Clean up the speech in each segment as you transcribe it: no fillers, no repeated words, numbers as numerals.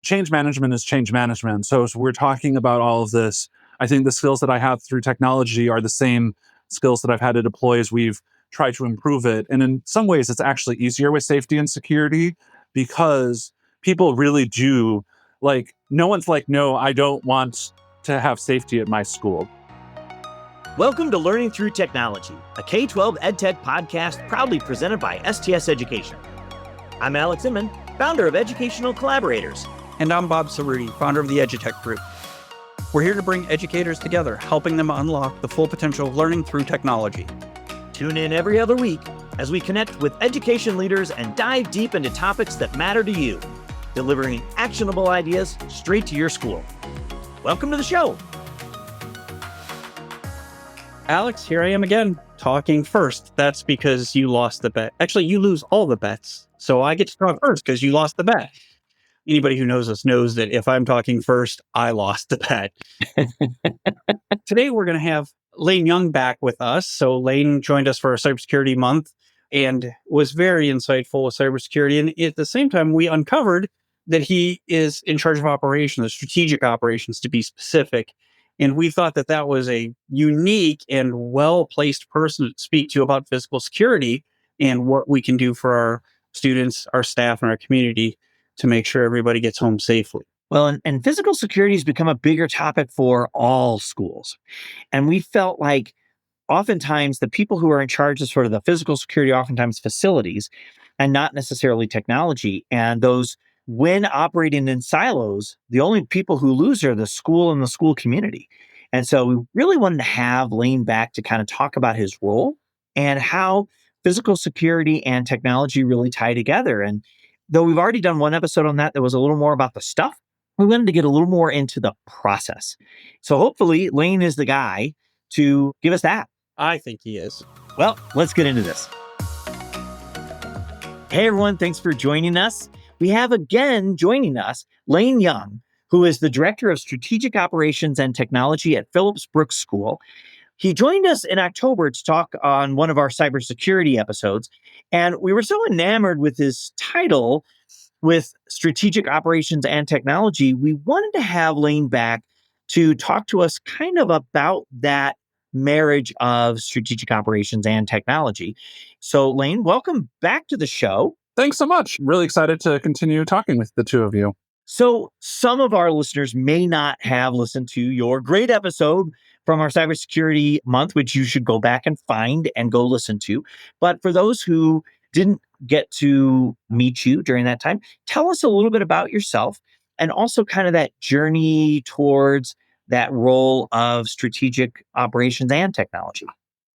change management is change management. So as we're talking about all of this, I think the skills that I have through technology are the same skills that I've had to deploy as we've tried to improve it. And in some ways, it's actually easier with safety and security because people really do, like, no one's like, no, I don't want to have safety at my school. Welcome to Learning Through Technology, a K-12 EdTech podcast proudly presented by STS Education. I'm Alex Inman, founder of Educational Collaborators. And I'm Bob Cerruti, founder of the EdTech Group. We're here to bring educators together, helping them unlock the full potential of learning through technology. Tune in every other week as we connect with education leaders and dive deep into topics that matter to you, delivering actionable ideas straight to your school. Welcome to the show. Alex, here I am again, talking first. That's because you lost the bet. Actually, you lose all the bets. So I get to talk first because you lost the bet. Anybody who knows us knows that if I'm talking first, I lost the bet. Today, we're going to have Lane Young back with us. So Lane joined us for our Cybersecurity Month and was very insightful with cybersecurity. And at the same time, we uncovered that he is in charge of operations, strategic operations to be specific. And we thought that that was a unique and well-placed person to speak to about physical security and what we can do for our students, our staff, and our community to make sure everybody gets home safely. Well, and physical security has become a bigger topic for all schools. And we felt like oftentimes the people who are in charge of sort of the physical security, oftentimes facilities, and not necessarily technology, and those when operating in silos, the only people who lose are the school and the school community. And so we really wanted to have Lane back to kind of talk about his role and how physical security and technology really tie together. And though we've already done one episode on that was a little more about the stuff, we wanted to get a little more into the process. So hopefully Lane is the guy to give us that. I think he is. Well, let's get into this. Hey, everyone. Thanks for joining us. We have again joining us, Lane Young, who is the Director of Strategic Operations and Technology at Phillips Brooks School. He joined us in October to talk on one of our cybersecurity episodes, and we were so enamored with his title, with Strategic Operations and Technology, we wanted to have Lane back to talk to us kind of about that marriage of strategic operations and technology. So, Lane, welcome back to the show. Thanks so much. Really excited to continue talking with the two of you. So some of our listeners may not have listened to your great episode from our Cybersecurity Month, which you should go back and find and go listen to. But for those who didn't get to meet you during that time, tell us a little bit about yourself and also kind of that journey towards that role of strategic operations and technology.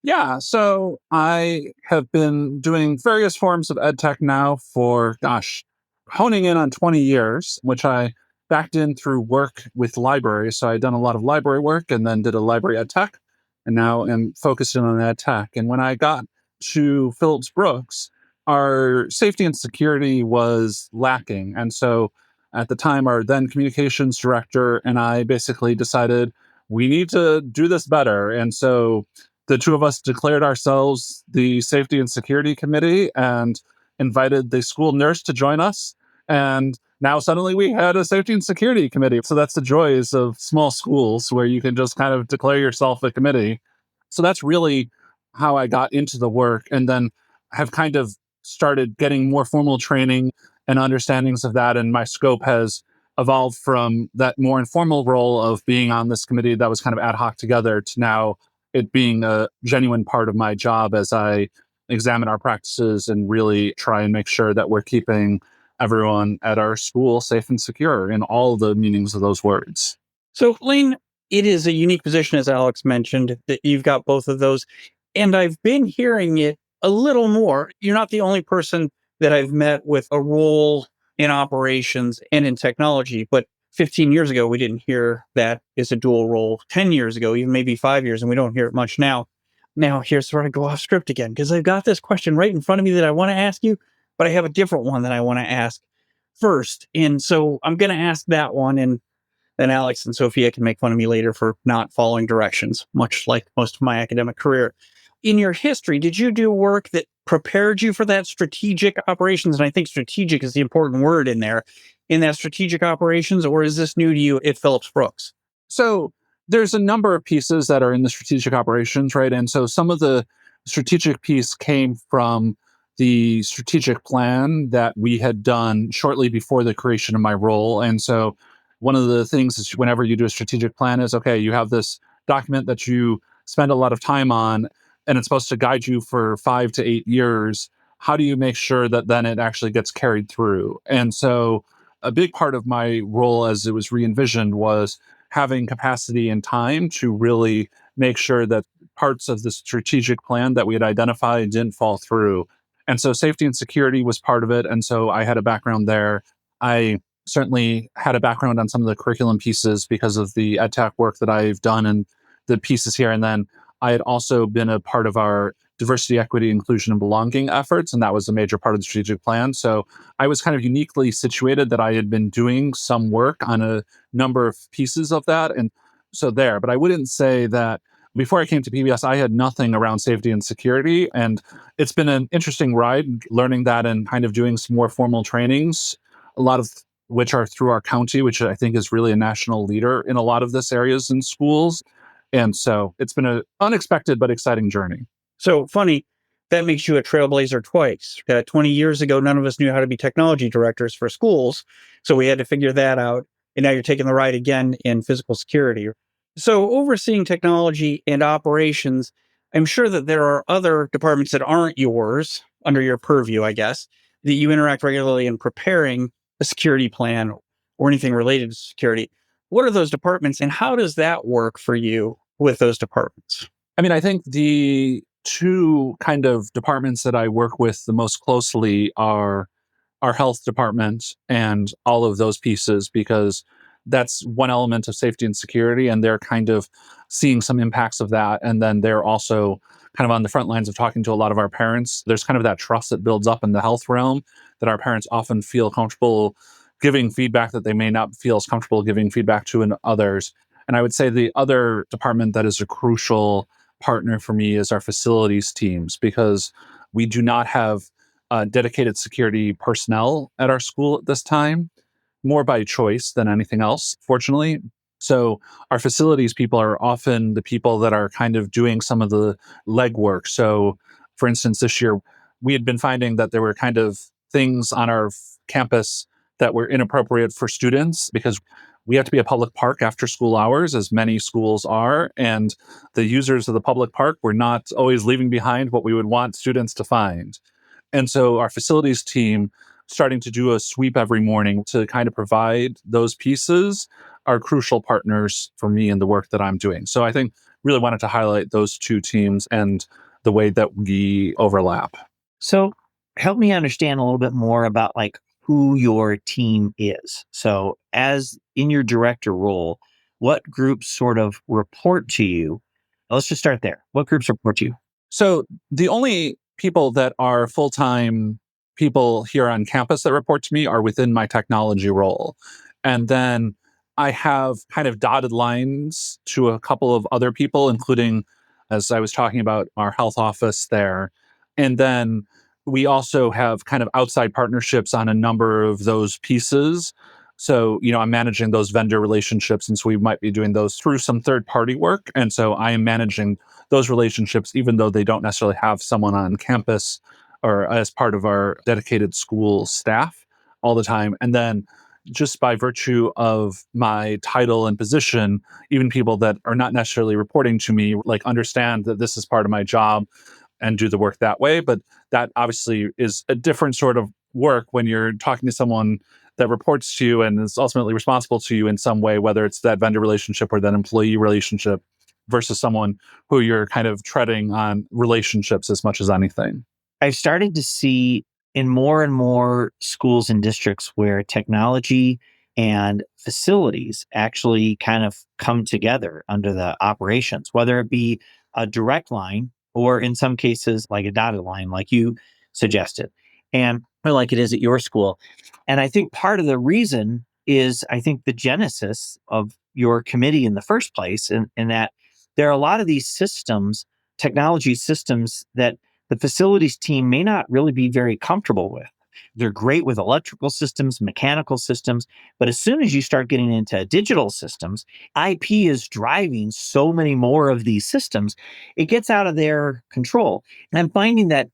Yeah, so I have been doing various forms of EdTech now for, honing in on 20 years, which I backed in through work with libraries. So I'd done a lot of library work and then did a library EdTech, and now am focused in on EdTech. And when I got to Phillips Brooks, our safety and security was lacking. And so at the time, our then communications director and I basically decided we need to do this better. And so the two of us declared ourselves the Safety and Security Committee and invited the school nurse to join us. And now suddenly we had a Safety and Security Committee. So that's the joys of small schools where you can just kind of declare yourself a committee. So that's really how I got into the work, and then have kind of started getting more formal training and understandings of that. And my scope has evolved from that more informal role of being on this committee that was kind of ad hoc together to now it being a genuine part of my job as I examine our practices and really try and make sure that we're keeping everyone at our school safe and secure in all the meanings of those words. So, Lane, it is a unique position, as Alex mentioned, that you've got both of those. And I've been hearing it a little more. You're not the only person that I've met with a role in operations and in technology, but 15 years ago, we didn't hear that as a dual role. 10 years ago, even maybe 5 years, and we don't hear it much now. Now, here's where I go off script again, because I've got this question right in front of me that I want to ask you, but I have a different one that I want to ask first. And so I'm going to ask that one, and then Alex and Sophia can make fun of me later for not following directions, much like most of my academic career. In your history, did you do work that prepared you for that strategic operations? And I think strategic is the important word in there, in that strategic operations, or is this new to you at Phillips Brooks? So there's a number of pieces that are in the strategic operations, right? And so some of the strategic piece came from the strategic plan that we had done shortly before the creation of my role. And so one of the things is whenever you do a strategic plan is, okay, you have this document that you spend a lot of time on, and it's supposed to guide you for 5 to 8 years. How do you make sure that then it actually gets carried through? And so a big part of my role as it was re-envisioned was having capacity and time to really make sure that parts of the strategic plan that we had identified didn't fall through. And so safety and security was part of it. And so I had a background there. I certainly had a background on some of the curriculum pieces because of the EdTech work that I've done and the pieces here. And then I had also been a part of our diversity, equity, inclusion, and belonging efforts. And that was a major part of the strategic plan. So I was kind of uniquely situated that I had been doing some work on a number of pieces of that. And so there, but I wouldn't say that before I came to PBS, I had nothing around safety and security. And it's been an interesting ride learning that and kind of doing some more formal trainings, a lot of which are through our county, which I think is really a national leader in a lot of this areas in schools. And so it's been an unexpected but exciting journey. So funny, that makes you a trailblazer twice. 20 years ago, none of us knew how to be technology directors for schools. So we had to figure that out. And now you're taking the ride again in physical security. So overseeing technology and operations, I'm sure that there are other departments that aren't yours under your purview, I guess, that you interact regularly in preparing a security plan or anything related to security. What are those departments and how does that work for you with those departments? I mean, I think the two kind of departments that I work with the most closely are our health department and all of those pieces, because that's one element of safety and security. And they're kind of seeing some impacts of that. And then they're also kind of on the front lines of talking to a lot of our parents. There's kind of that trust that builds up in the health realm that our parents often feel comfortable giving feedback that they may not feel as comfortable giving feedback to in others. And I would say the other department that is a crucial partner for me is our facilities teams, because we do not have dedicated security personnel at our school at this time, more by choice than anything else, fortunately. So our facilities people are often the people that are kind of doing some of the legwork. So, for instance, this year we had been finding that there were kind of things on our campus that were inappropriate for students because we have to be a public park after school hours, as many schools are. And the users of the public park were not always leaving behind what we would want students to find. And so our facilities team starting to do a sweep every morning to kind of provide those pieces are crucial partners for me in the work that I'm doing. So I think really wanted to highlight those two teams and the way that we overlap. So help me understand a little bit more about like who your team is. So as in your director role, what groups sort of report to you? Let's just start there. What groups report to you? So the only people that are full-time people here on campus that report to me are within my technology role. And then I have kind of dotted lines to a couple of other people, including, as I was talking about, our health office there. And then we also have kind of outside partnerships on a number of those pieces. So, I'm managing those vendor relationships. And so we might be doing those through some third party work. And so I am managing those relationships, even though they don't necessarily have someone on campus or as part of our dedicated school staff all the time. And then just by virtue of my title and position, even people that are not necessarily reporting to me, like understand that this is part of my job and do the work that way. But that obviously is a different sort of work when you're talking to someone that reports to you and is ultimately responsible to you in some way, whether it's that vendor relationship or that employee relationship versus someone who you're kind of treading on relationships as much as anything. I've started to see in more and more schools and districts where technology and facilities actually kind of come together under the operations, whether it be a direct line or in some cases like a dotted line, like you suggested, and or like it is at your school. And I think part of the reason is I think the genesis of your committee in the first place, in that there are a lot of these systems, technology systems that the facilities team may not really be very comfortable with. They're great with electrical systems, mechanical systems, but as soon as you start getting into digital systems, IP is driving so many more of these systems, it gets out of their control. And I'm finding that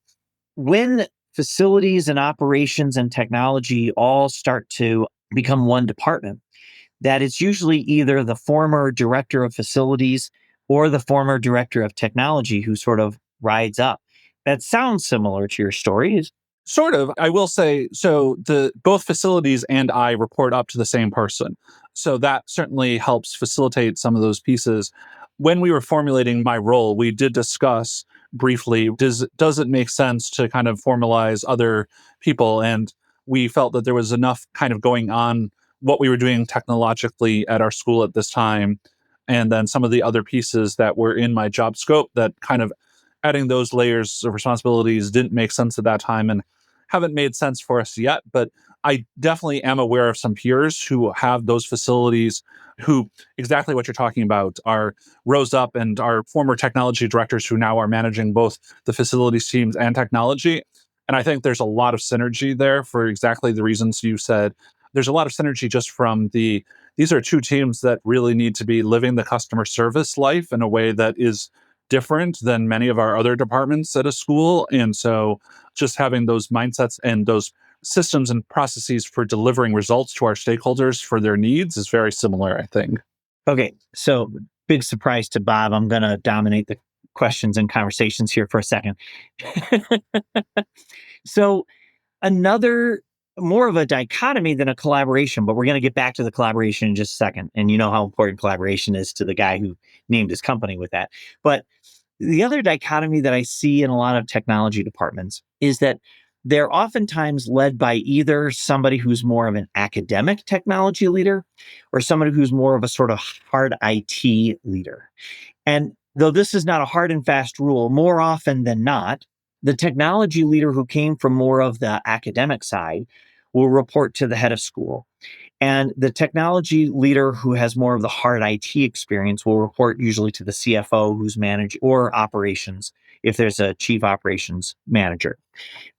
when facilities and operations and technology all start to become one department, that it's usually either the former director of facilities or the former director of technology who sort of rides up. That sounds similar to your story. Sort of. I will say, so the both facilities and I report up to the same person. So that certainly helps facilitate some of those pieces. When we were formulating my role, we did discuss briefly, does it make sense to kind of formalize other people? And we felt that there was enough kind of going on what we were doing technologically at our school at this time. And then some of the other pieces that were in my job scope that kind of adding those layers of responsibilities didn't make sense at that time and haven't made sense for us yet. But I definitely am aware of some peers who have those facilities who exactly what you're talking about are rose up and are former technology directors who now are managing both the facilities teams and technology. And I think there's a lot of synergy there for exactly the reasons you said. There's a lot of synergy just from these are two teams that really need to be living the customer service life in a way that is different than many of our other departments at a school. And so just having those mindsets and those systems and processes for delivering results to our stakeholders for their needs is very similar, I think. Okay, so big surprise to Bob. I'm going to dominate the questions and conversations here for a second. So, another more of a dichotomy than a collaboration, but we're going to get back to the collaboration in just a second. And you know how important collaboration is to the guy who named his company with that. But the other dichotomy that I see in a lot of technology departments is that they're oftentimes led by either somebody who's more of an academic technology leader or somebody who's more of a sort of hard IT leader. And though this is not a hard and fast rule, more often than not, the technology leader who came from more of the academic side will report to the head of school. And the technology leader who has more of the hard IT experience will report usually to the CFO who's managed or operations if there's a chief operations manager.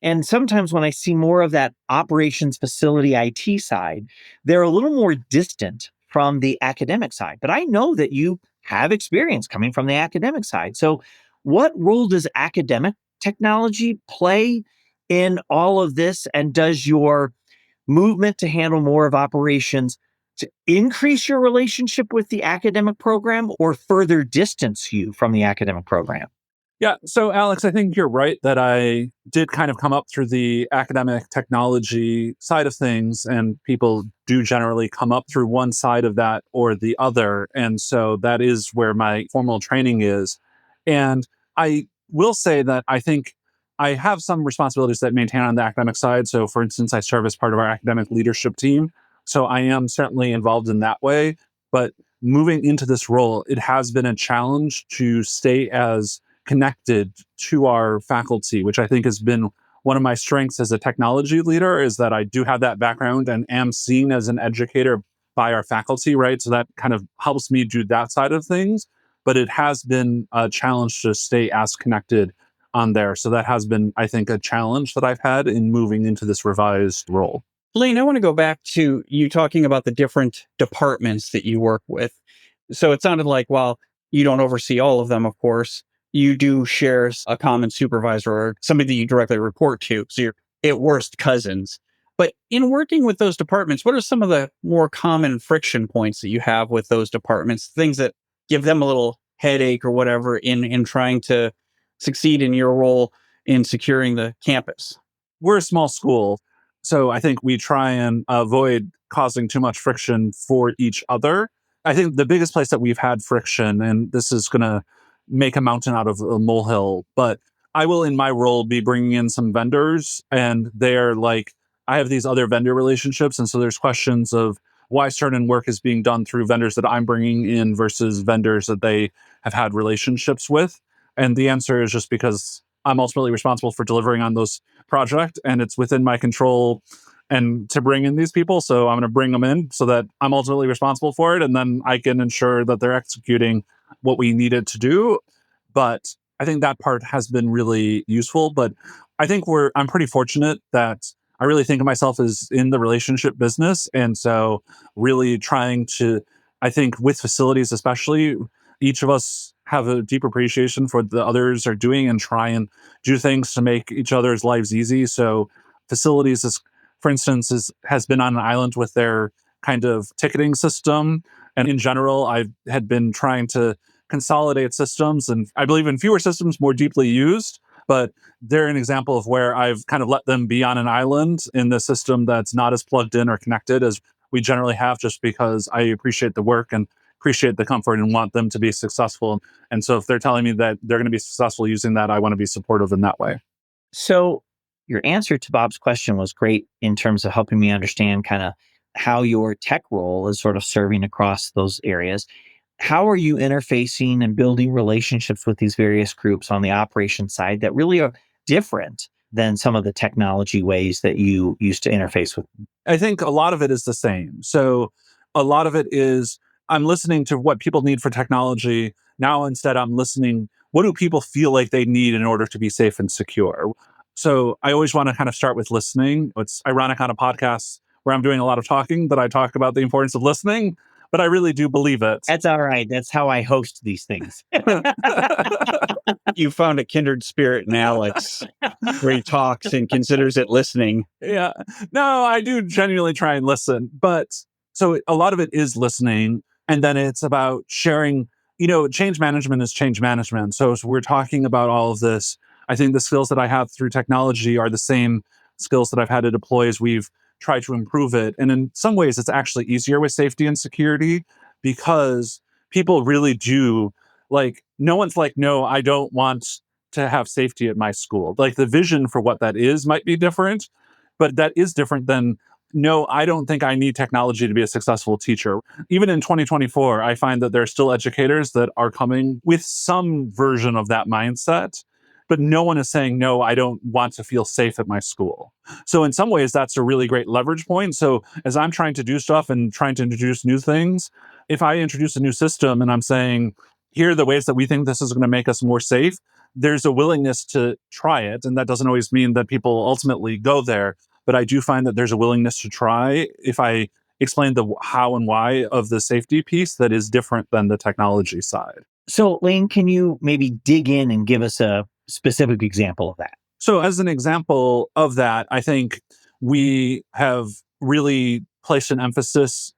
And sometimes when I see more of that operations facility IT side, they're a little more distant from the academic side. But I know that you have experience coming from the academic side. So, what role does academic technology play in all of this? And does your movement to handle more of operations to increase your relationship with the academic program or further distance you from the academic program? Yeah. So, Alex, I think you're right that I did kind of come up through the academic technology side of things, and people do generally come up through one side of that or the other. And so that is where my formal training is. And I will say that I think I have some responsibilities that maintain on the academic side. So, for instance, I serve as part of our academic leadership team. So I am certainly involved in that way. But moving into this role, it has been a challenge to stay as connected to our faculty, which I think has been one of my strengths as a technology leader, is that I do have that background and am seen as an educator by our faculty, right? So that kind of helps me do that side of things. But it has been a challenge to stay as connected on there. So that has been, I think, a challenge that I've had in moving into this revised role. Lane, I want to go back to you talking about the different departments that you work with. So it sounded like while you don't oversee all of them, of course, you do share a common supervisor or somebody that you directly report to. So you're at worst cousins. But in working with those departments, what are some of the more common friction points that you have with those departments? Things that give them a little headache or whatever in trying to succeed in your role in securing the campus? We're a small school, so I think we try and avoid causing too much friction for each other. I think the biggest place that we've had friction, and this is going to make a mountain out of a molehill, but I will, in my role, be bringing in some vendors, and they're like, I have these other vendor relationships, and so there's questions of why certain work is being done through vendors that I'm bringing in versus vendors that they have had relationships with. And the answer is just because I'm ultimately responsible for delivering on those project, and it's within my control and to bring in these people. So I'm going to bring them in so that I'm ultimately responsible for it. And then I can ensure that they're executing what we needed to do. But I think that part has been really useful, but I think I'm pretty fortunate that I really think of myself as in the relationship business. And so really trying to, I think with facilities, especially, each of us have a deep appreciation for what the others are doing and try and do things to make each other's lives easy. So facilities is, for instance, has been on an island with their kind of ticketing system. And in general, I had been trying to consolidate systems, and I believe in fewer systems more deeply used, but they're an example of where I've kind of let them be on an island in the system that's not as plugged in or connected as we generally have, just because I appreciate the work and appreciate the comfort and want them to be successful. And so if they're telling me that they're going to be successful using that, I want to be supportive in that way. So your answer to Bob's question was great in terms of helping me understand kind of how your tech role is sort of serving across those areas. How are you interfacing and building relationships with these various groups on the operation side that really are different than some of the technology ways that you used to interface with? I think a lot of it is the same. So a lot of it is I'm listening to what people need for technology. Now instead I'm listening, what do people feel like they need in order to be safe and secure? So I always want to kind of start with listening. It's ironic on a podcast where I'm doing a lot of talking that I talk about the importance of listening, but I really do believe it. That's all right. That's how I host these things. You found a kindred spirit in Alex where he talks and considers it listening. Yeah. No, I do genuinely try and listen. But so a lot of it is listening. And then it's about sharing, change management is change management. So as we're talking about all of this, I think the skills that I have through technology are the same skills that I've had to deploy as we've tried to improve it. And in some ways, it's actually easier with safety and security because people really do no one's like, no, I don't want to have safety at my school. Like the vision for what that is might be different, but that is different than, no, I don't think I need technology to be a successful teacher. Even in 2024, I find that there are still educators that are coming with some version of that mindset, but no one is saying, no, I don't want to feel safe at my school. So in some ways, that's a really great leverage point. So as I'm trying to do stuff and trying to introduce new things, if I introduce a new system and I'm saying, here are the ways that we think this is going to make us more safe, there's a willingness to try it. And that doesn't always mean that people ultimately go there. But I do find that there's a willingness to try if I explain the how and why of the safety piece that is different than the technology side. So, Lane, can you maybe dig in and give us a specific example of that? So as an example of that, I think we have really placed an emphasis.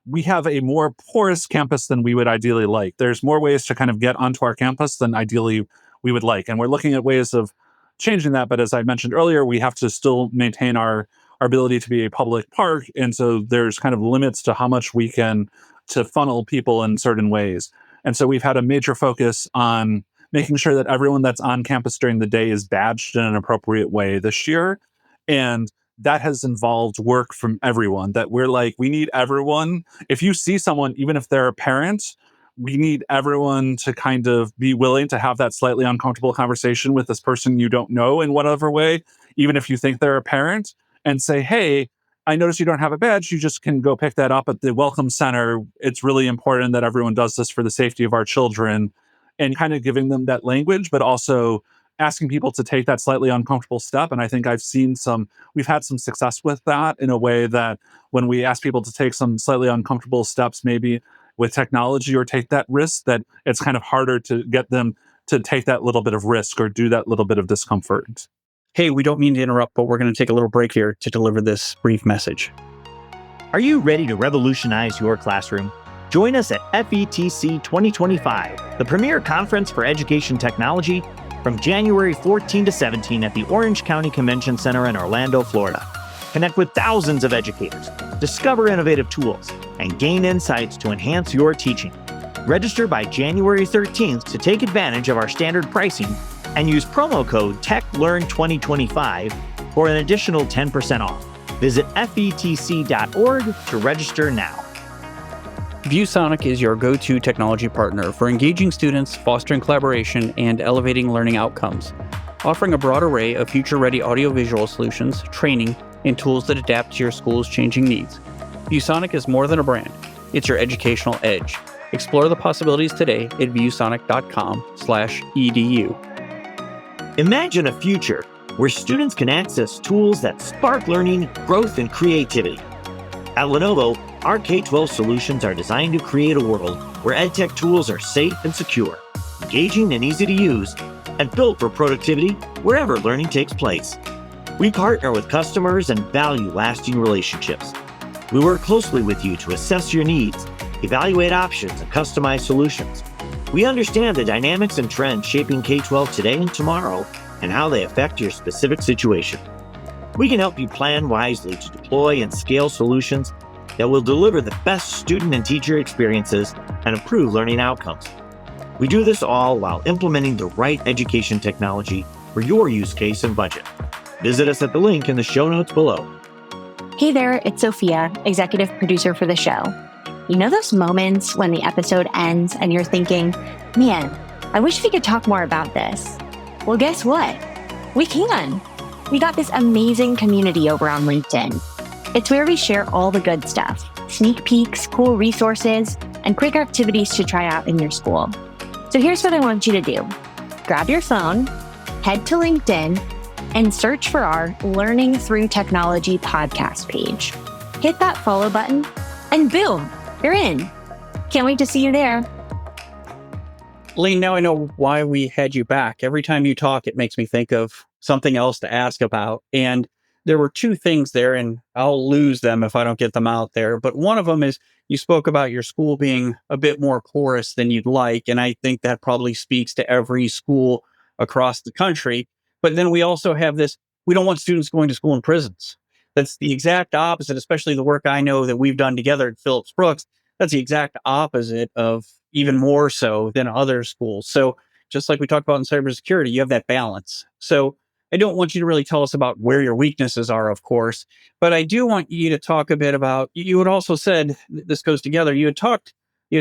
We have a more porous campus than we would ideally like. There's more ways to kind of get onto our campus than ideally we would like. And we're looking at ways of changing that. But as I mentioned earlier, we have to still maintain our ability to be a public park. And so there's kind of limits to how much we can to funnel people in certain ways. And so we've had a major focus on making sure that everyone that's on campus during the day is badged in an appropriate way this year. And that has involved work from everyone that we're like, we need everyone. If you see someone, even if they're a parent, we need everyone to kind of be willing to have that slightly uncomfortable conversation with this person you don't know in whatever way, even if you think they're a parent, and say, hey, I noticed you don't have a badge. You just can go pick that up at the Welcome Center. It's really important that everyone does this for the safety of our children, and kind of giving them that language, but also asking people to take that slightly uncomfortable step. And I think we've had some success with that in a way that when we ask people to take some slightly uncomfortable steps, maybe with technology or take that risk, that it's kind of harder to get them to take that little bit of risk or do that little bit of discomfort. Hey, we don't mean to interrupt, but we're going to take a little break here to deliver this brief message. Are you ready to revolutionize your classroom? Join us at FETC 2025, the premier conference for education technology, from January 14 to 17 at the Orange County Convention Center in Orlando, Florida. Connect with thousands of educators, discover innovative tools, and gain insights to enhance your teaching. Register by January 13th to take advantage of our standard pricing and use promo code TechLearn2025 for an additional 10% off. Visit FETC.org to register now. ViewSonic is your go-to technology partner for engaging students, fostering collaboration, and elevating learning outcomes. Offering a broad array of future-ready audiovisual solutions, training, and tools that adapt to your school's changing needs. ViewSonic is more than a brand. It's your educational edge. Explore the possibilities today at viewsonic.com/edu. Imagine a future where students can access tools that spark learning, growth, and creativity. At Lenovo, our K-12 solutions are designed to create a world where EdTech tools are safe and secure, engaging and easy to use, and built for productivity wherever learning takes place. We partner with customers and value lasting relationships. We work closely with you to assess your needs, evaluate options, and customize solutions. We understand the dynamics and trends shaping K-12 today and tomorrow and how they affect your specific situation. We can help you plan wisely to deploy and scale solutions that will deliver the best student and teacher experiences and improve learning outcomes. We do this all while implementing the right education technology for your use case and budget. Visit us at the link in the show notes below. Hey there, it's Sophia, executive producer for the show. You know those moments when the episode ends and you're thinking, man, I wish we could talk more about this. Well, guess what? We can. We got this amazing community over on LinkedIn. It's where we share all the good stuff, sneak peeks, cool resources, and quick activities to try out in your school. So here's what I want you to do. Grab your phone, head to LinkedIn, and search for our Learning Through Technology podcast page. Hit that follow button, and boom, you're in. Can't wait to see you there. Lane, now I know why we had you back. Every time you talk, it makes me think of something else to ask about. And there were two things there, and I'll lose them if I don't get them out there. But one of them is you spoke about your school being a bit more porous than you'd like. And I think that probably speaks to every school across the country. But then we also have this, we don't want students going to school in prisons. That's the exact opposite, especially the work I know that we've done together at Phillips Brooks. That's the exact opposite of even more so than other schools. So just like we talked about in cybersecurity, you have that balance. So I don't want you to really tell us about where your weaknesses are, of course, but I do want you to talk a bit about, you had also said, this goes together, you had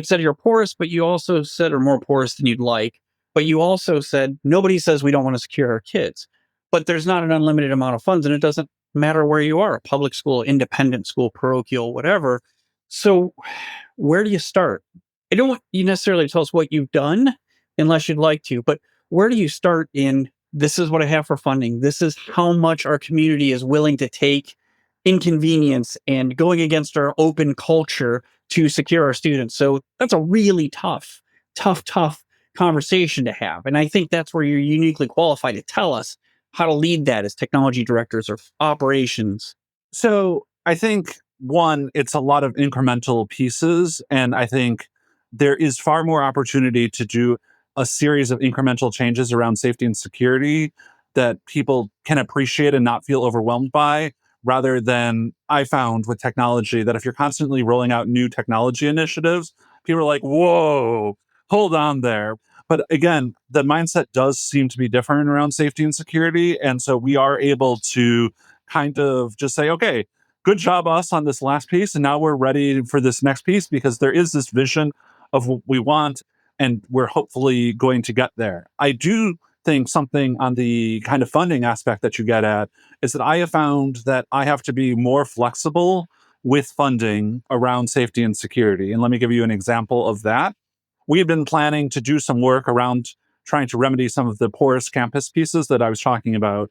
said you're porous, but you also said are more porous than you'd like. But you also said, nobody says we don't want to secure our kids, but there's not an unlimited amount of funds and it doesn't matter where you are, a public school, independent school, parochial, whatever. So where do you start? I don't want you necessarily to tell us what you've done unless you'd like to, but where do you start in this is what I have for funding? This is how much our community is willing to take inconvenience and going against our open culture to secure our students. So that's a really tough conversation to have. And I think that's where you're uniquely qualified to tell us how to lead that as technology directors or operations. So I think, one, it's a lot of incremental pieces. And I think there is far more opportunity to do a series of incremental changes around safety and security that people can appreciate and not feel overwhelmed by, rather than I found with technology that if you're constantly rolling out new technology initiatives, people are like, whoa, hold on there. But again, the mindset does seem to be different around safety and security. And so we are able to kind of just say, okay, good job us on this last piece. And now we're ready for this next piece because there is this vision of what we want and we're hopefully going to get there. I do think something on the kind of funding aspect that you get at is that I have found that I have to be more flexible with funding around safety and security. And let me give you an example of that. We have been planning to do some work around trying to remedy some of the porous campus pieces that I was talking about.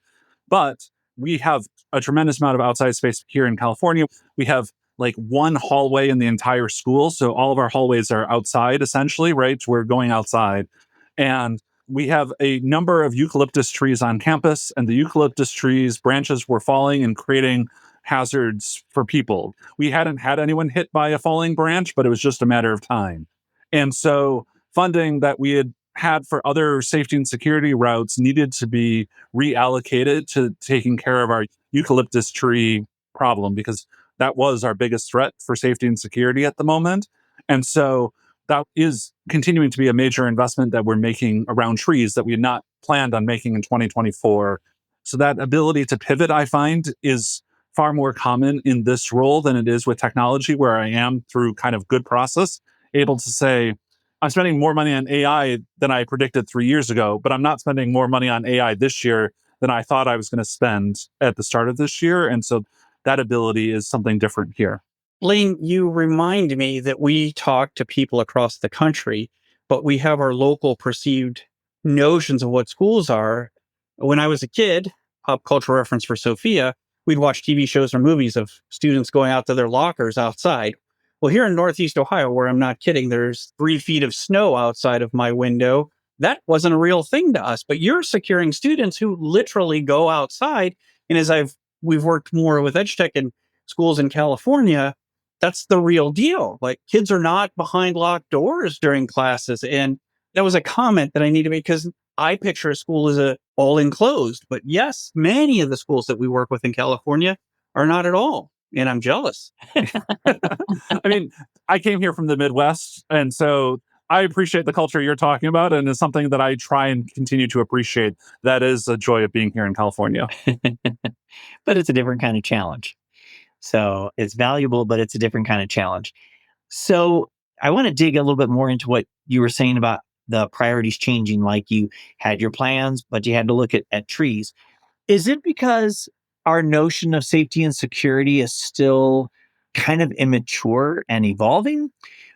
But we have a tremendous amount of outside space here in California. We have like one hallway in the entire school. So all of our hallways are outside, essentially, right? We're going outside. And we have a number of eucalyptus trees on campus, and the eucalyptus trees branches were falling and creating hazards for people. We hadn't had anyone hit by a falling branch, but it was just a matter of time. And so funding that we had for other safety and security routes needed to be reallocated to taking care of our eucalyptus tree problem, because that was our biggest threat for safety and security at the moment. And so that is continuing to be a major investment that we're making around trees that we had not planned on making in 2024. So that ability to pivot, I find, is far more common in this role than it is with technology, where I am, through kind of good process, able to say, I'm spending more money on AI than I predicted 3 years ago, but I'm not spending more money on AI this year than I thought I was going to spend at the start of this year. And so that ability is something different here. Lane, you remind me that we talk to people across the country, but we have our local perceived notions of what schools are. When I was a kid, pop culture reference for Sophia, we'd watch TV shows or movies of students going out to their lockers outside. Well, here in Northeast Ohio, where I'm not kidding, there's 3 feet of snow outside of my window. That wasn't a real thing to us, but you're securing students who literally go outside. And as we've worked more with EdTech and schools in California, that's the real deal. Like kids are not behind locked doors during classes. And that was a comment that I need to make because I picture a school as a all enclosed. But yes, many of the schools that we work with in California are not at all. And I'm jealous. I mean, I came here from the Midwest, and so I appreciate the culture you're talking about, and it's something that I try and continue to appreciate. That is a joy of being here in California. But it's a different kind of challenge. So it's valuable, but it's a different kind of challenge. So I want to dig a little bit more into what you were saying about the priorities changing, like you had your plans, but you had to look at trees. Is it because our notion of safety and security is still kind of immature and evolving?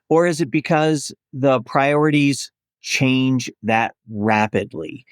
Or is it because the priorities change that rapidly?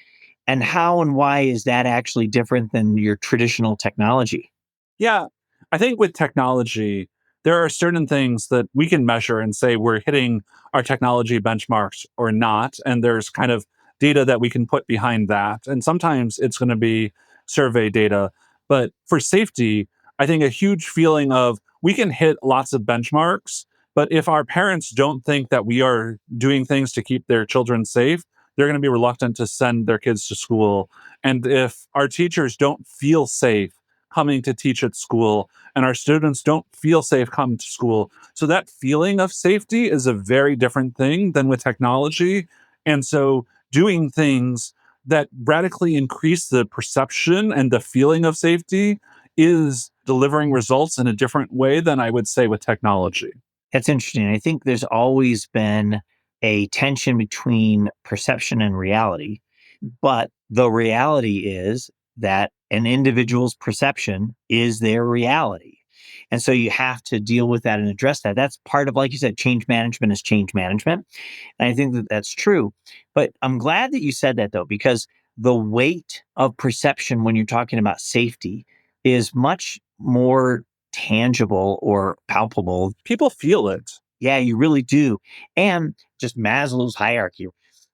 And how and why is that actually different than your traditional technology? Yeah, I think with technology, there are certain things that we can measure and say we're hitting our technology benchmarks or not. And there's kind of data that we can put behind that. And sometimes it's going to be survey data. But for safety, I think a huge feeling of we can hit lots of benchmarks. But if our parents don't think that we are doing things to keep their children safe, they're going to be reluctant to send their kids to school. And if our teachers don't feel safe coming to teach at school and our students don't feel safe coming to school. So that feeling of safety is a very different thing than with technology. And so doing things that radically increase the perception and the feeling of safety is delivering results in a different way than I would say with technology. That's interesting. I think there's always been a tension between perception and reality, but the reality is that an individual's perception is their reality. And so you have to deal with that and address that. That's part of, like you said, change management is change management. And I think that that's true. But I'm glad that you said that, though, because the weight of perception when you're talking about safety is much more tangible or palpable. People feel it. Yeah, you really do. And just Maslow's hierarchy,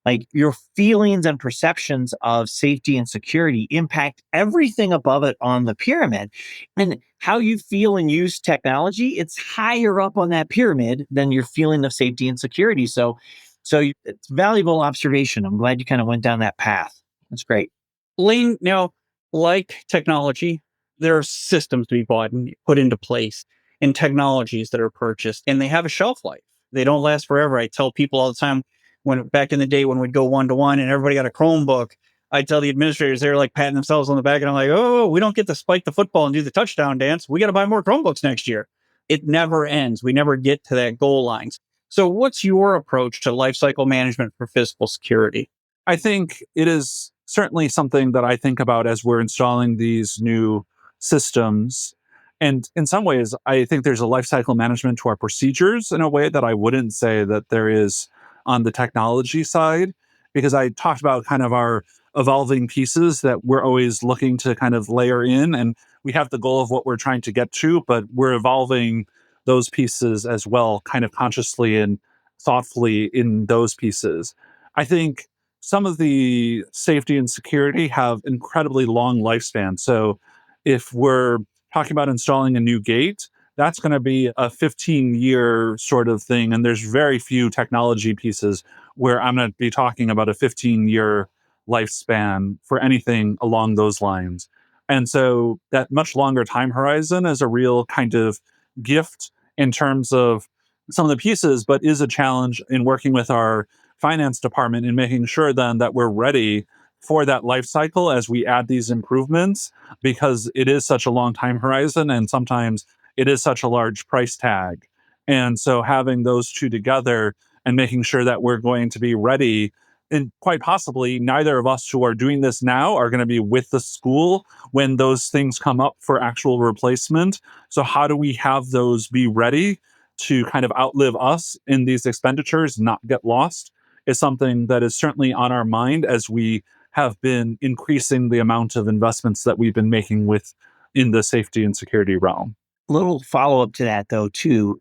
like your feelings and perceptions of safety and security impact everything above it on the pyramid. And how you feel and use technology, it's higher up on that pyramid than your feeling of safety and security. It's valuable observation. I'm glad you kind of went down that path. That's great. Lane, now, like technology, there are systems to be bought and put into place and technologies that are purchased, and they have a shelf life. They don't last forever. I tell people all the time when back in the day when we'd go one to one and everybody got a Chromebook, I tell the administrators, they're like patting themselves on the back, and I'm like, oh, we don't get to spike the football and do the touchdown dance. We got to buy more Chromebooks next year. It never ends. We never get to that goal lines. So, what's your approach to lifecycle management for physical security? I think it is certainly something that I think about as we're installing these new systems. And in some ways, I think there's a life cycle management to our procedures in a way that I wouldn't say that there is on the technology side, because I talked about kind of our evolving pieces that we're always looking to kind of layer in. And we have the goal of what we're trying to get to, but we're evolving those pieces as well, kind of consciously and thoughtfully in those pieces. I think some of the safety and security have incredibly long lifespans. So if we're talking about installing a new gate, that's going to be a 15-year sort of thing. And there's very few technology pieces where I'm going to be talking about a 15-year lifespan for anything along those lines. And so that much longer time horizon is a real kind of gift in terms of some of the pieces, but is a challenge in working with our finance department and making sure then that we're ready for that life cycle as we add these improvements, because it is such a long time horizon and sometimes it is such a large price tag. And so having those two together and making sure that we're going to be ready And quite possibly, neither of us who are doing this now are going to be with the school when those things come up for actual replacement. So, how do we have those be ready to kind of outlive us in these expenditures, not get lost, is something that is certainly on our mind as we have been increasing the amount of investments that we've been making with in the safety and security realm. Little follow up to that, though, too.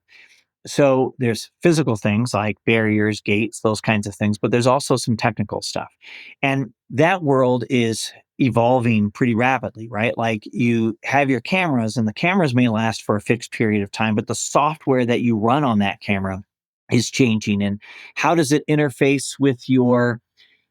So there's physical things like barriers, gates, those kinds of things, but there's also some technical stuff. And that world is evolving pretty rapidly, right? Like you have your cameras, and the cameras may last for a fixed period of time, but the software that you run on that camera is changing. And how does it interface with your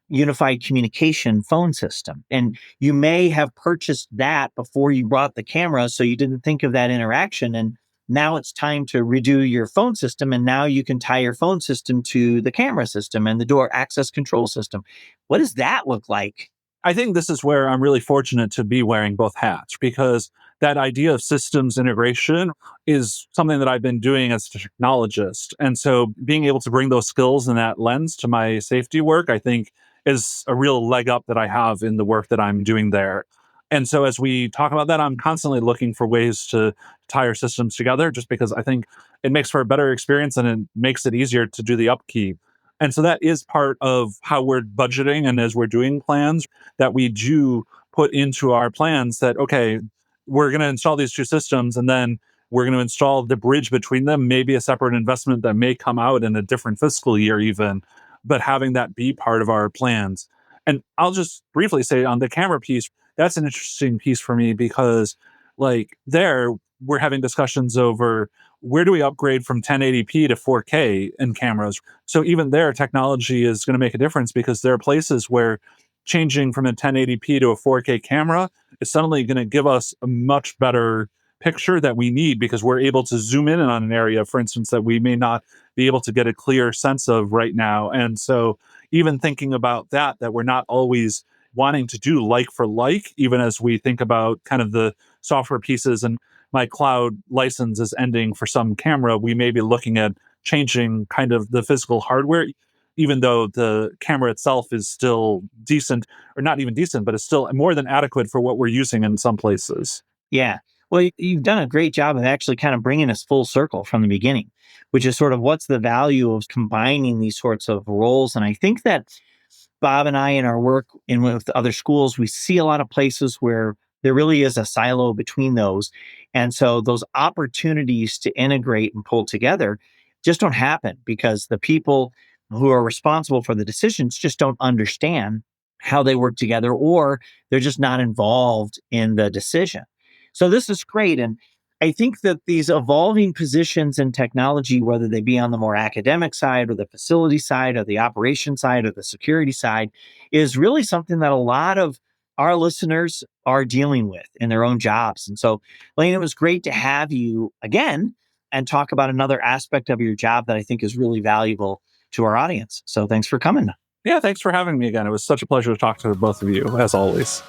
unified communication phone system? And you may have purchased that before you bought the camera, so you didn't think of that interaction. And now it's time to redo your phone system. And now you can tie your phone system to the camera system and the door access control system. What does that look like? I think this is where I'm really fortunate to be wearing both hats, because that idea of systems integration is something that I've been doing as a technologist. And so being able to bring those skills and that lens to my safety work, I think is a real leg up that I have in the work that I'm doing there. And so as we talk about that, I'm constantly looking for ways to tie our systems together, just because I think it makes for a better experience and it makes it easier to do the upkeep. And so that is part of how we're budgeting. And as we're doing plans, that we do put into our plans that, okay, we're going to install these two systems, and then we're going to install the bridge between them, maybe a separate investment that may come out in a different fiscal year, even, but having that be part of our plans. And I'll just briefly say on the camera piece, that's an interesting piece for me because, like, there we're having discussions over where do we upgrade from 1080p to 4K in cameras. So even there, technology is going to make a difference, because there are places where changing from a 1080p to a 4K camera is suddenly going to give us a much better picture that we need, because we're able to zoom in on an area, for instance, that we may not be able to get a clear sense of right now. And so even thinking about that we're not always wanting to do like for like, even as we think about kind of the software pieces, and my cloud license is ending for some camera, we may be looking at changing kind of the physical hardware, even though the camera itself is still decent, or not even decent, but it's still more than adequate for what we're using in some places. Yeah. Well, you've done a great job of actually kind of bringing us full circle from the beginning, which is sort of what's the value of combining these sorts of roles. And I think that Bob and I, in our work in with other schools, we see a lot of places where there really is a silo between those. And so those opportunities to integrate and pull together just don't happen because the people who are responsible for the decisions just don't understand how they work together, or they're just not involved in the decision. So this is great. And I think that these evolving positions in technology, whether they be on the more academic side or the facility side or the operation side or the security side, is really something that a lot of our listeners are dealing with in their own jobs. And so, Lane, it was great to have you again and talk about another aspect of your job that I think is really valuable to our audience. So thanks for coming. Yeah, thanks for having me again. It was such a pleasure to talk to both of you, as always.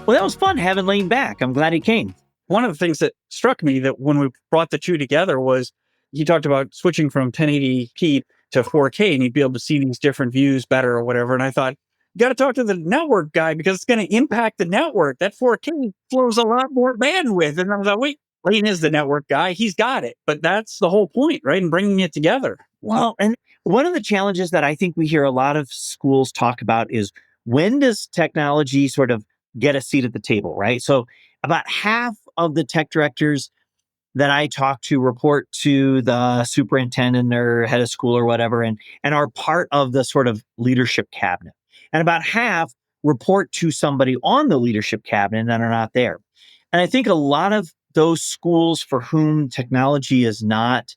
Well, that was fun having Lane back. I'm glad he came. One of the things that struck me that when we brought the two together was you talked about switching from 1080p to 4K, and you'd be able to see these different views better or whatever. And I thought, you got to talk to the network guy because it's going to impact the network. That 4K flows a lot more bandwidth. And I was like, wait, Lane is the network guy. He's got it. But that's the whole point, right? In bringing it together. Well, and one of the challenges that I think we hear a lot of schools talk about is, when does technology sort of get a seat at the table, right? So about half of the tech directors that I talk to report to the superintendent or head of school or whatever, and are part of the sort of leadership cabinet. And about half report to somebody on the leadership cabinet and are not there. And I think a lot of those schools for whom technology is not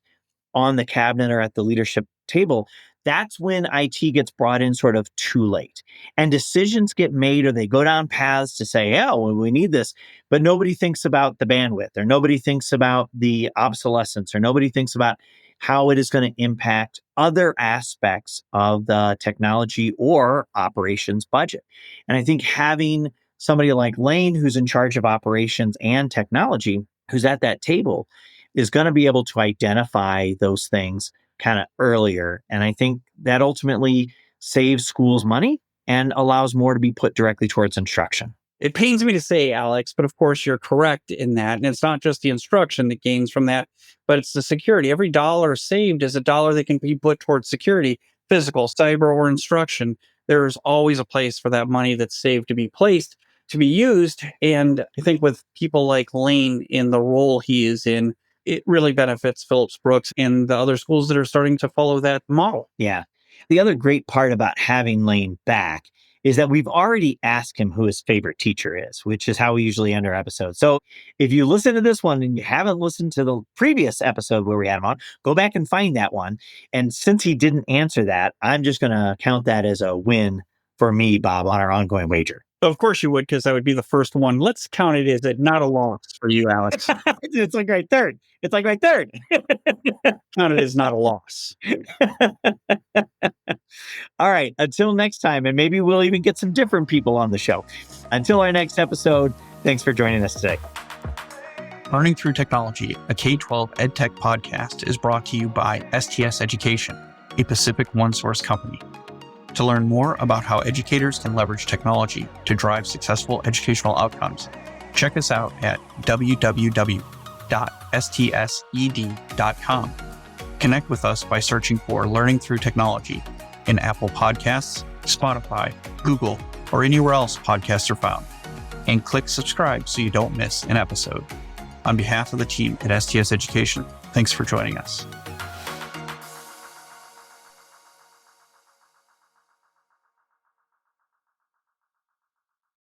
on the cabinet or at the leadership table, that's when IT gets brought in sort of too late. And decisions get made, or they go down paths to say, yeah, well, we need this. But nobody thinks about the bandwidth, or nobody thinks about the obsolescence, or nobody thinks about how it is going to impact other aspects of the technology or operations budget. And I think having somebody like Lane, who's in charge of operations and technology, who's at that table, is going to be able to identify those things kind of earlier. And I think that ultimately saves schools money and allows more to be put directly towards instruction. It pains me to say, Alex, but of course you're correct in that. And it's not just the instruction that gains from that, but it's the security. Every dollar saved is a dollar that can be put towards security, physical, cyber, or instruction. There's always a place for that money that's saved to be placed, to be used. And I think with people like Lane in the role he is in, it really benefits Phillips Brooks and the other schools that are starting to follow that model. Yeah. The other great part about having Lane back is that we've already asked him who his favorite teacher is, which is how we usually end our episodes. So if you listen to this one and you haven't listened to the previous episode where we had him on, go back and find that one. And since he didn't answer that, I'm just going to count that as a win for me, Bob, on our ongoing wager. Of course you would, because that would be the first one. Let's count it as not a loss for you, Alex. It's like right third. It's like right third. Count it as not a loss. All right. Until next time, and maybe we'll even get some different people on the show. Until our next episode, thanks for joining us today. Learning Through Technology, a K-12 EdTech podcast, is brought to you by STS Education, a Pacific OneSource company. To learn more about how educators can leverage technology to drive successful educational outcomes, check us out at www.stsed.com. Connect with us by searching for Learning Through Technology in Apple Podcasts, Spotify, Google, or anywhere else podcasts are found. And click subscribe so you don't miss an episode. On behalf of the team at STS Education, thanks for joining us.